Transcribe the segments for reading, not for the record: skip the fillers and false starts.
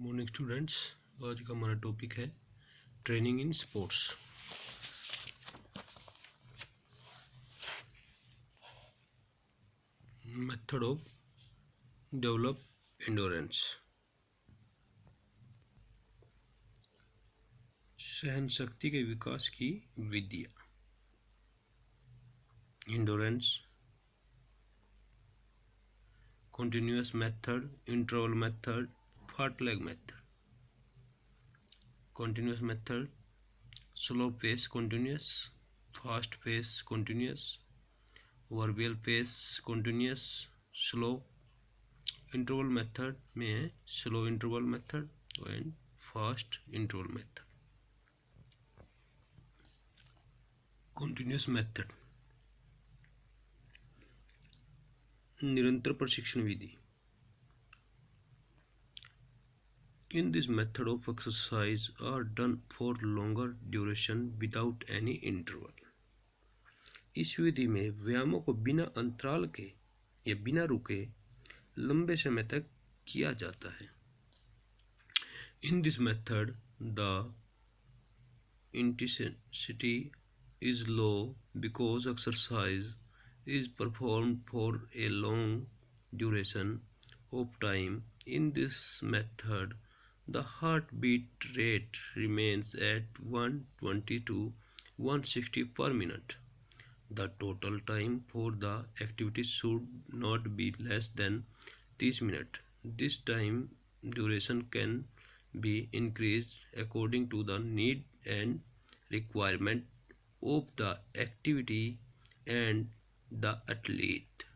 Morning students, आज का हमारा टॉपिक है training in sports. Method of develop endurance. सहन शक्ति के विकास की विधियाँ। Endurance, continuous method, interval method, fartlek method. Continuous method, slow pace continuous, fast pace continuous, variable pace continuous, slow. Interval method में है slow interval method and fast interval method. Continuous method, निरंतर प्रशिक्षण विधि। In this method of exercise are done for longer duration without any interval. इस विधि में व्यायामों को बिना अंतराल के या बिना रुके लंबे समय तक किया जाता है। In this method, the intensity is low because exercise is performed for a long duration of time. In this method, the heartbeat rate remains at 120 to 160 per minute. The total time for the activity should not be less than 30 minutes. This time duration can be increased according to the need and requirement of the activity and the athlete.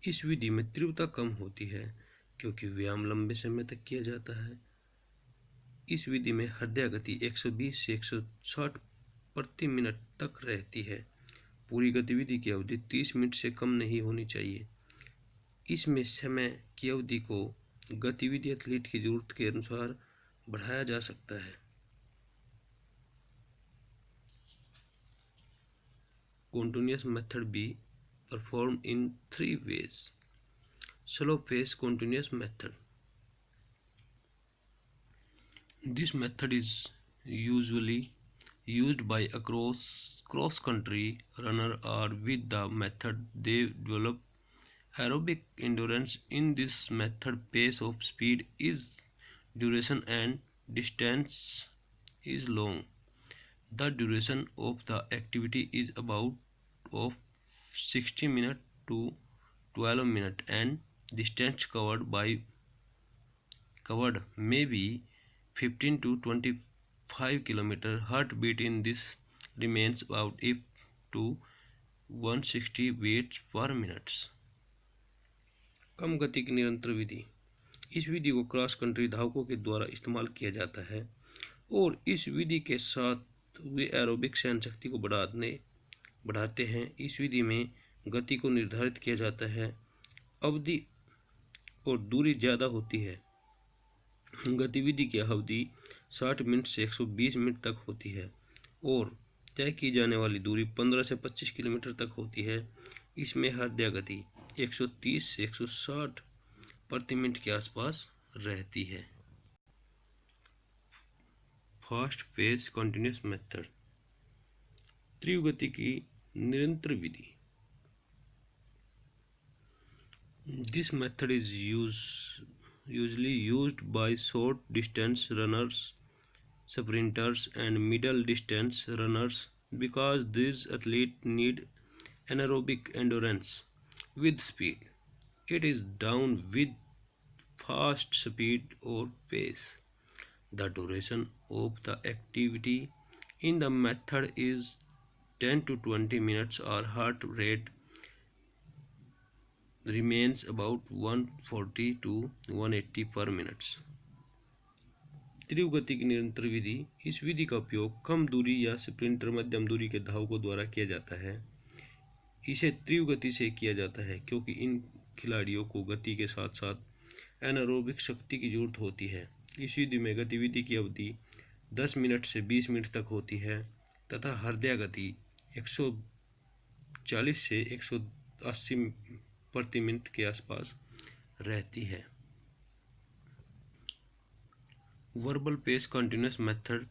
इस विधि में तीव्रता कम होती है क्योंकि व्यायाम लंबे समय तक किया जाता है। इस विधि में हृदय गति 120 से 160 प्रति मिनट तक रहती है। पूरी गतिविधि की अवधि 30 मिनट से कम नहीं होनी चाहिए। इसमें समय की अवधि को गतिविधि एथलीट की जरूरत के अनुसार बढ़ाया जा सकता है। Continuous method be performed in 3 ways. Slow pace continuous method. This method is usually used by a cross country runner, or with the method they develop aerobic endurance. In this method, pace of speed is duration and distance is long. The duration of the activity is about of 60 minutes to 12 minutes and distance covered may be 15 to 25 km. Heartbeat in this remains about up to 160 beats per minute. कम गति की निरंतर विधि। इस विधि को cross country धावकों के द्वारा इस्तेमाल किया जाता है और इस विधि के साथ वे एरोबिक सहन शक्ति को बढ़ाते हैं। इस विधि में गति को निर्धारित किया जाता है, अवधि और दूरी ज़्यादा होती है। गतिविधि की अवधि 60 मिनट से 120 मिनट तक होती है और तय की जाने वाली दूरी 15 से 25 किलोमीटर तक होती है। इसमें हृदय गति 130 से 160 प्रति मिनट के आसपास रहती है। फास्ट पेस कंटिन्यूअस मेथड, तीव्र गति की निरंतर विधि। This method is usually used by short distance runners, sprinters and middle distance runners because these athletes need anaerobic endurance with speed. It is done with fast speed or pace. The duration of the activity in the method is 10 to 20 minutes or heart rate remains about 140 to 180 per minute. तीव्र गति की निरंतर विधि। इस विधि का उपयोग कम दूरी या sprinter मध्यम दूरी के धावकों द्वारा किया जाता है। इसे तीव्र गति से किया जाता है क्योंकि इन खिलाड़ियों को गति के साथ साथ एनारोबिक शक्ति की जरूरत होती है। इस विधि में गतिविधि की अवधि 10 मिनट से 20 मिनट तक होती है तथा हृदय गति 140 से 80 प्रति मिनट के आसपास रहती है। Verbal pace continuous method,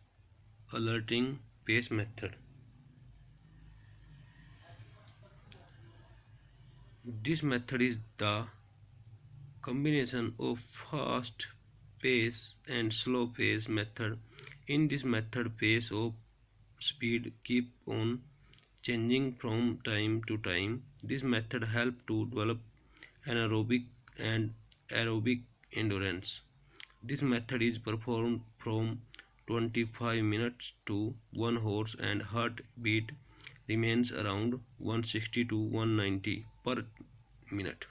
alerting pace method. This method is the combination of fast pace and slow pace method. In this method, pace of speed keep on changing from time to time. This method help to develop anaerobic and aerobic endurance. This method is performed from 25 minutes to 1 horse and heartbeat remains around 160 to 190 per minute.